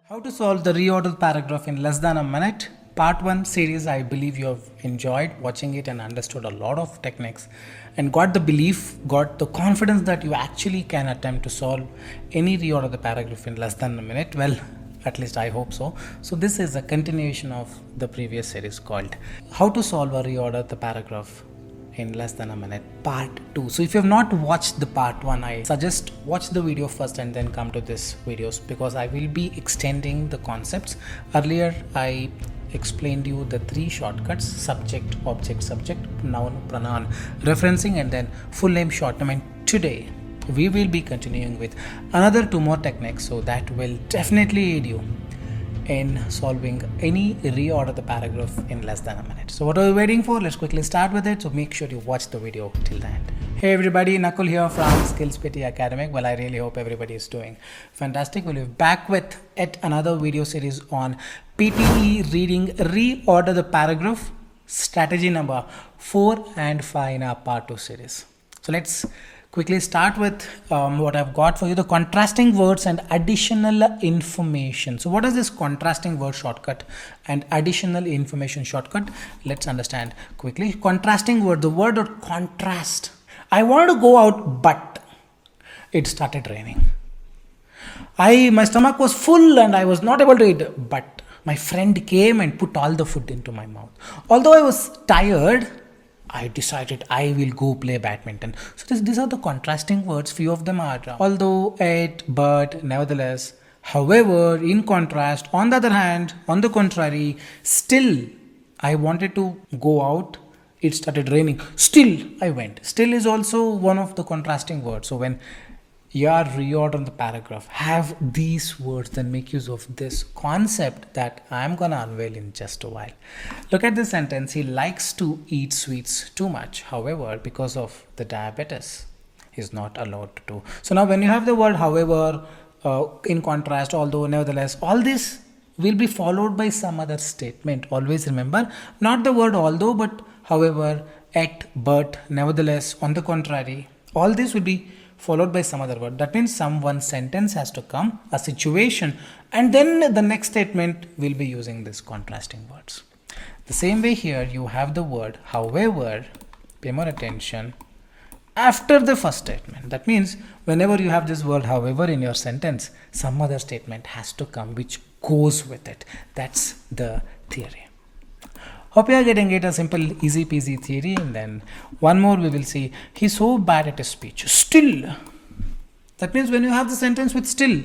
How to solve the reorder paragraph in less than a minute. Part 1 series, I believe you have enjoyed watching it and understood a lot of techniques and got the belief, got the confidence that you actually can attempt to solve any reorder the paragraph in less than a minute. Well, at least I hope so. So this is a continuation of the previous series called How to Solve a Reorder the Paragraph in less than a minute, part 2. So if you have not watched the part 1, I suggest watch the video first and then come to this videos, because I will be extending the concepts. Earlier I explained you the 3 shortcuts: subject, object, subject, noun, pronoun, referencing, and then full name, short name. And today we will be continuing with another 2 more techniques, so that will definitely aid you in solving any reorder the paragraph in less than a minute. So what are we waiting for? Let's quickly start with it. So make sure you watch the video till the end. Hey everybody, Nakul here from Skills PTE Academic. Well, I really hope everybody is doing fantastic. We'll be back with yet another video series on PTE reading reorder the paragraph, strategy number 4 and 5 in our part 2 series. So let's quickly start with what I've got for you: the contrasting words and additional information. So what is this contrasting word shortcut and additional information shortcut? Let's understand quickly. Contrasting word, the word or contrast. I wanted to go out, but it started raining. My stomach was full and I was not able to eat, but my friend came and put all the food into my mouth. Although I was tired, I decided I will go play badminton. So these are the contrasting words. Few of them are although, yet, but, nevertheless, however, in contrast, on the other hand, on the contrary, still. I wanted to go out, it started raining, still I went. Still is also one of the contrasting words. So when you are reordering the paragraph, have these words, then make use of this concept that I'm gonna unveil in just a while. Look at this sentence: he likes to eat sweets too much, however, because of the diabetes, he's not allowed to. So now when you have the word however, in contrast, although, nevertheless, all this will be followed by some other statement. Always remember, not the word although, but however, yet, but, nevertheless, on the contrary. All this will be followed by some other word. That means one sentence has to come, a situation, and then the next statement will be using this contrasting words. The same way here, you have the word however, pay more attention, after the first statement. That means whenever you have this word however in your sentence, some other statement has to come which goes with it. That's the theory. Hope you are getting it, a simple easy peasy theory. And then one more we will see: he's so bad at his speech. Still. That means when you have the sentence with still,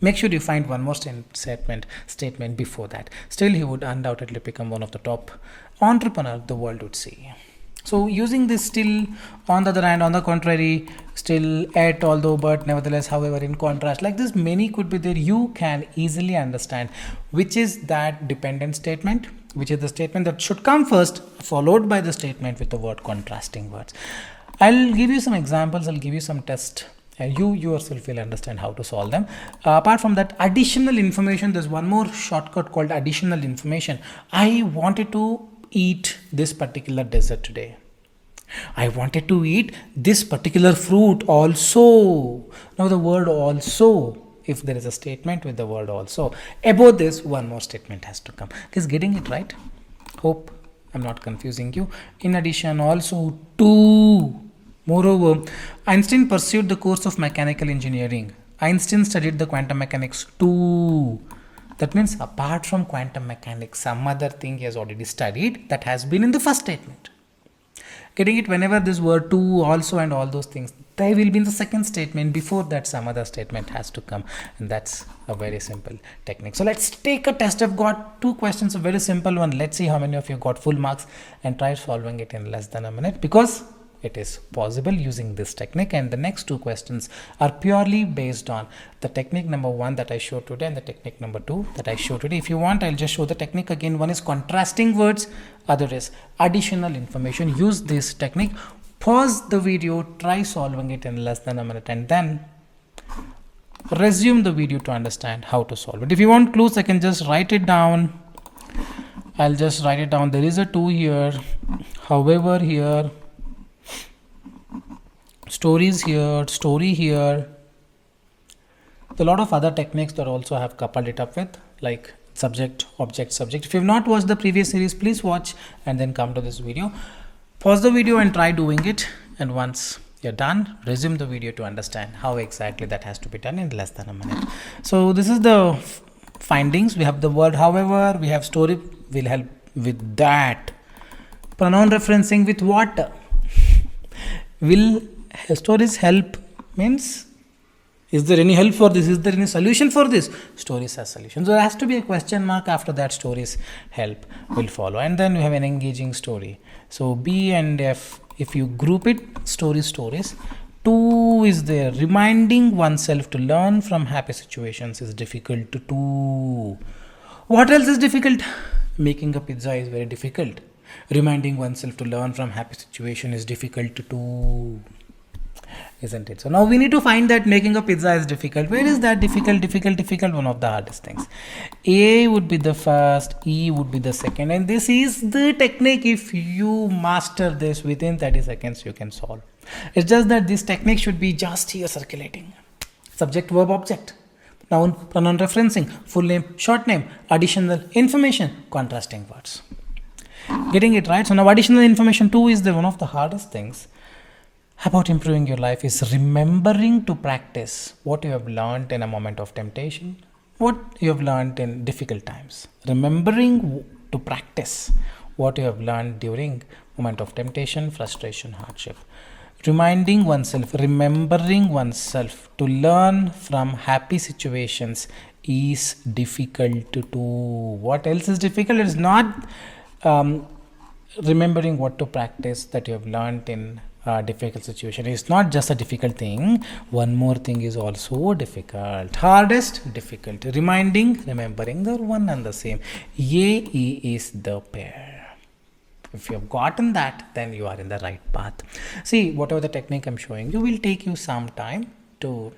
make sure you find one more statement before that. Still, he would undoubtedly become one of the top entrepreneur the world would see. So using this still, on the other hand, on the contrary, still, yet, although, but, nevertheless, however, in contrast, like this many could be there. You can easily understand which is that dependent statement, which is the statement that should come first, followed by the statement with the word contrasting words. I'll give you some examples, I'll give you some tests, and you yourself will understand how to solve them. Apart from that, additional information, there's one more shortcut called additional information. I wanted to eat this particular dessert today. I wanted to eat this particular fruit also. Now the word also, if there is a statement with the word also, above this one more statement has to come. Is getting it right? Hope I'm not confusing you. In addition, also, to. Moreover, Einstein pursued the course of mechanical engineering. Einstein studied the quantum mechanics too. That means apart from quantum mechanics, some other thing he has already studied that has been in the first statement. Getting it? Whenever this word to, also, and all those things, they will be in the second statement. Before that, some other statement has to come, and that's a very simple technique. So let's take a test. I've got 2 questions, a very simple one. Let's see how many of you got full marks, and try solving it in less than a minute, because it is possible using this technique. And the next 2 questions are purely based on the technique number 1 that I showed today and the technique number 2 that I showed today. If you want, I'll just show the technique again. One is contrasting words, other is additional information. Use this technique. Pause the video, try solving it in less than a minute, and then resume the video to understand how to solve it. If you want clues, I can just write it down. I'll just write it down. There is a to here, however here, stories here, story here, There are a lot of other techniques that also have coupled it up with, like subject, object, subject. If you've not watched the previous series, please watch and then come to this video. Pause the video and try doing it, and once you're done, resume the video to understand how exactly that has to be done in less than a minute. So this is the findings. We have the word however, we have story will help with that. Pronoun referencing with what? Will stories help means, is there any help for this? Is there any solution for this? Stories has solution. So there has to be a question mark after that. Stories help will follow. And then we have an engaging story. So B and F, if you group it, stories. 2 is there. Reminding oneself to learn from happy situations is difficult to do. What else is difficult? Making a pizza is very difficult. Reminding oneself to learn from happy situation is difficult to do, isn't it? So now we need to find that making a pizza is difficult. Where is that difficult? One of the hardest things. A would be the first, E would be the second, and this is the technique. If you master this within 30 seconds, you can solve. It's just that this technique should be just here circulating. Subject, verb, object, noun, pronoun referencing, full name, short name, additional information, contrasting words. Getting it right. So now additional information 2 is one of the hardest things about improving your life, is remembering to practice what you have learned in a moment of temptation, what you have learned in difficult times. Remembering to practice what you have learned during moment of temptation, frustration, hardship. Remembering oneself to learn from happy situations is difficult to do. What else is difficult? It's not remembering what to practice that you have learned in a difficult situation. It's not just a difficult thing. One more thing is also difficult. Hardest, difficult. Remembering, they're one and the same. E is the pair. If you have gotten that, then you are in the right path. See, whatever the technique I'm showing you will take you some time to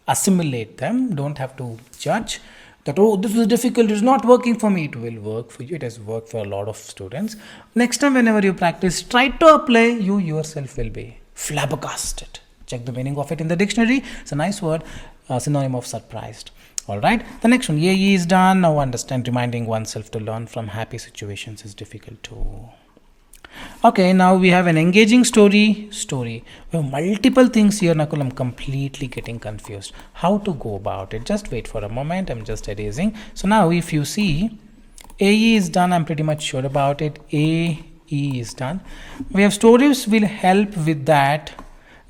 assimilate them. Don't have to judge that, oh, this is difficult, it's not working for me. It will work for you. It has worked for a lot of students. Next time, whenever you practice, try to apply, you yourself will be flabbergasted. Check the meaning of it in the dictionary. It's a nice word, synonym of surprised. All right. The next one, AE is done. Now understand, reminding oneself to learn from happy situations is difficult too. Okay, now we have an engaging story. We have multiple things here, Nakul. I'm completely getting confused. How to go about it? Just wait for a moment. I'm just erasing. So now if you see, AE is done. I'm pretty much sure about it. AE is done. We have stories will help with that.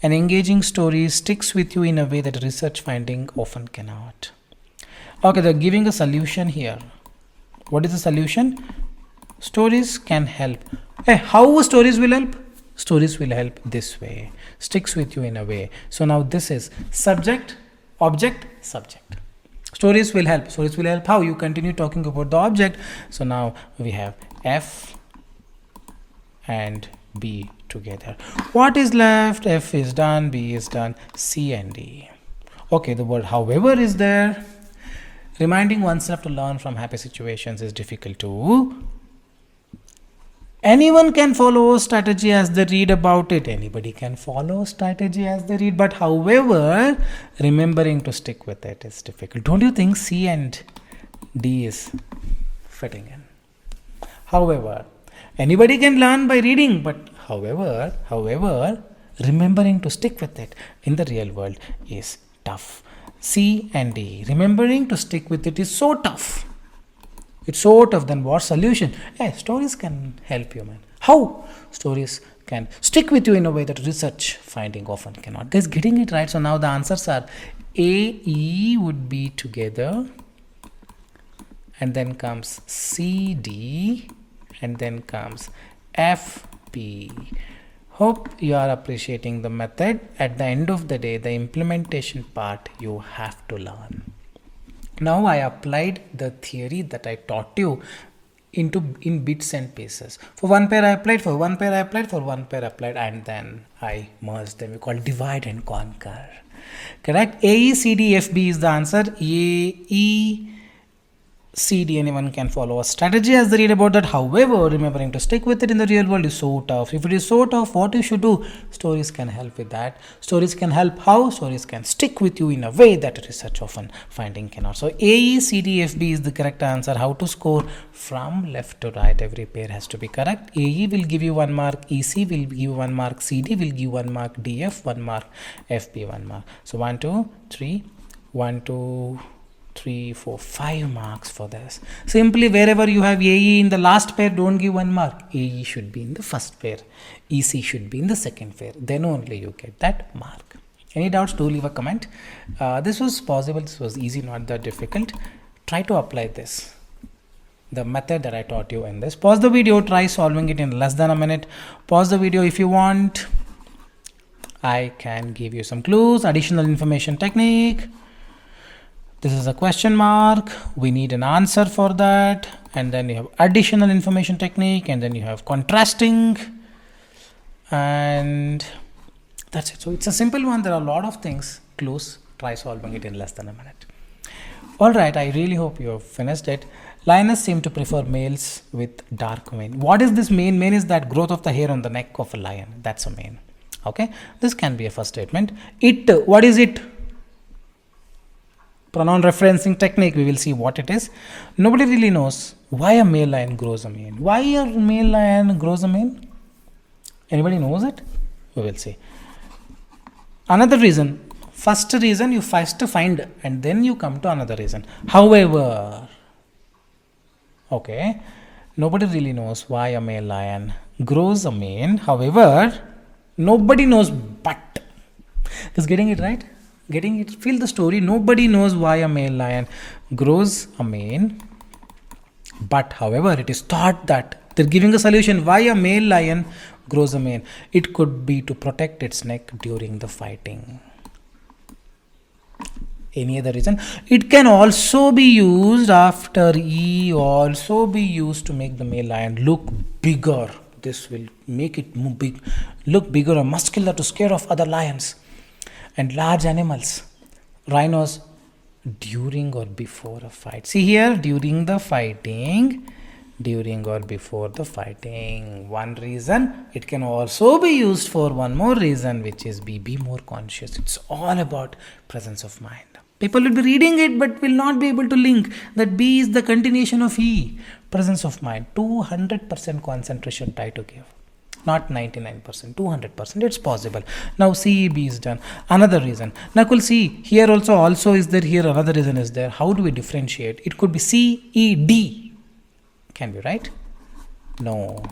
An engaging story sticks with you in a way that research finding often cannot. Okay, they're giving a solution here. What is the solution? Stories can help. Hey, how stories will help? Stories will help this way. Sticks with you in a way. So now this is subject, object, subject. Stories will help. Stories will help how? You continue talking about the object. So now we have F and B together. What is left? F is done, B is done, C and D. Okay, the word however is there. Reminding oneself to learn from happy situations is difficult too. Anyone can follow strategy as they read about it. Anybody can follow strategy as they read. But however, remembering to stick with it is difficult. Don't you think C and D is fitting in? However, anybody can learn by reading. But however, remembering to stick with it in the real world is tough. C and D. Remembering to stick with it is so tough. It's so tough. Then what solution? Hey, stories can help you, man. How? Stories can stick with you in a way that research finding often cannot. Guys, getting it right. So now the answers are A, E would be together, and then comes C, D, and then comes F, P. Hope you are appreciating the method. At the end of the day, the implementation part you have to learn. Now I applied the theory that I taught you in bits and pieces. For one pair I applied, for one pair I applied, for one pair I applied, and then I merged them. We call divide and conquer. Correct? A, E, C, D, F, B is the answer. A, E, CD, anyone can follow a strategy as they read about that. However, remembering to stick with it in the real world is so tough. If it is so tough, what you should do? Stories can help with that. Stories can help how? Stories can stick with you in a way that research often finding cannot. So AE, CD, FB is the correct answer. How to score from left to right? Every pair has to be correct. AE will give you 1 mark, EC will give 1 mark, CD will give 1 mark, DF 1 mark, FB 1 mark. So 1, 2, 3, 1, 2, 3, 4, 5 marks for this. Simply wherever you have AE in the last pair, don't give 1 mark. AE should be in the first pair. EC should be in the second pair. Then only you get that mark. Any doubts? Do leave a comment. This was possible. This was easy, not that difficult. Try to apply this. The method that I taught you in this. Pause the video. Try solving it in less than a minute. Pause the video if you want. I can give you some clues. Additional information technique. This is a question mark. We need an answer for that. And then you have additional information technique. And then you have contrasting. And that's it. So it's a simple one. There are a lot of things. Clues. Try solving it in less than a minute. Alright, I really hope you have finished it. Lioness seem to prefer males with dark mane. What is this mane? Mane is that growth of the hair on the neck of a lion. That's a mane. Okay. This can be a first statement. It. What is it? Pronoun referencing technique, we will see what it is. Nobody really knows why a male lion grows a mane. Why a male lion grows a mane? Anybody knows it? We will see. Another reason. First reason you first find and then you come to another reason. However, okay, nobody really knows why a male lion grows a mane. However, nobody knows but. Is getting it right? Getting it, feel the story. Nobody knows why a male lion grows a mane, but however it is thought that they're giving a solution why a male lion grows a mane. It could be to protect its neck during the fighting. Any other reason? It can also be used after also be used to make the male lion look bigger. This will make it look bigger or muscular to scare off other lions and large animals, rhinos, during or before a fight. See here, during the fighting, during or before the fighting. One reason. It can also be used for one more reason, which is be more conscious. It's all about presence of mind. People will be reading it but will not be able to link that B is the continuation of E. Presence of mind. 200% concentration try to give. Not 99%, 200%. It's possible. Now CEB is done. Another reason. Nakul, see here also is there. Here another reason is there. How do we differentiate? It could be CED. Can be right? No.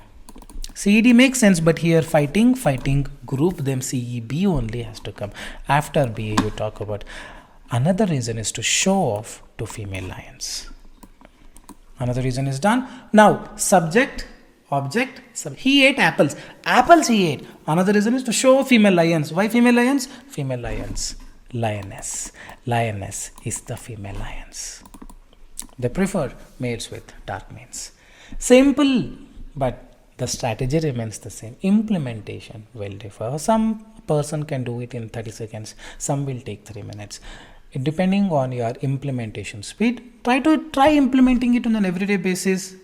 CED makes sense, but here fighting group them CEB only has to come. After B you talk about. Another reason is to show off to female lions. Another reason is done. Now subject. Object, he ate apples. Apples he ate. Another reason is to show female lions. Why female lions? Female lions. Lioness. Lioness is the female lions. They prefer males with dark manes. Simple, but the strategy remains the same. Implementation will differ. Some person can do it in 30 seconds. Some will take 3 minutes. Depending on your implementation speed, try implementing it on an everyday basis.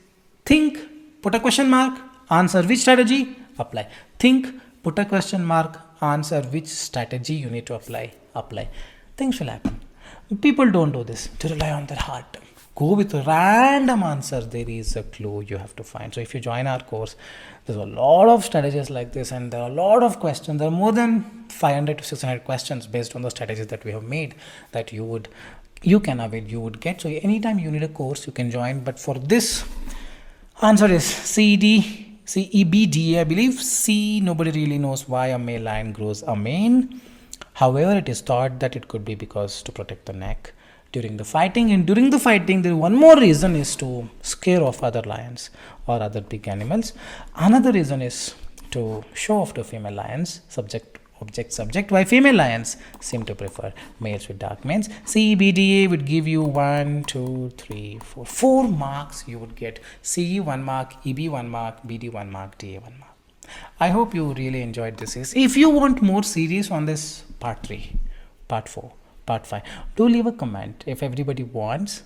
Think. Put a question mark, answer which strategy, apply. Think, put a question mark, answer which strategy you need to apply. Things will happen. People don't do this. They rely on their heart. Go with random answers. There is a clue you have to find. So if you join our course, there's a lot of strategies like this and there are a lot of questions. There are more than 500 to 600 questions based on the strategies that we have made that you would get. So anytime you need a course, you can join. But for this, answer is CEBD, I believe. C, nobody really knows why a male lion grows a mane. However, it is thought that it could be because to protect the neck during the fighting. And during the fighting, there one more reason is to scare off other lions or other big animals. Another reason is to show off to female lions. Subject. Why female lions seem to prefer males with dark manes. CEBDA would give you 1, 2, 3, 4. 4 marks you would get. CE 1 mark, EB 1 mark, BD 1 mark, DA 1 mark. I hope you really enjoyed this. If you want more series on this, part 3, part 4, part 5, do leave a comment. If everybody wants,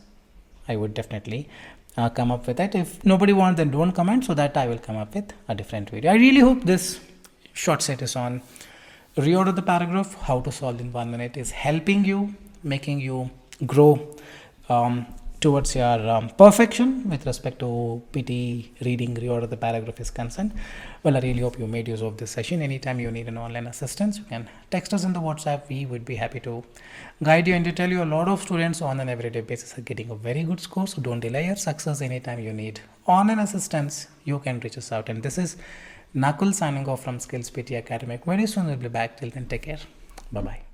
I would definitely come up with it. If nobody wants, then don't comment, so that I will come up with a different video. I really hope this short set is on reorder the paragraph, how to solve in 1 minute, is helping you, making you grow towards your perfection with respect to PTE reading reorder the paragraph is concerned. Well, I really hope you made use of this session. Anytime you need an online assistance, you can text us in the WhatsApp. We would be happy to guide you and to tell you a lot of students on an everyday basis are getting a very good score. So don't delay your success. Anytime you need online assistance, you can reach us out. And this is Nakul signing off from Skills PT Academic. Very soon we'll be back. Till then, take care. Bye-bye.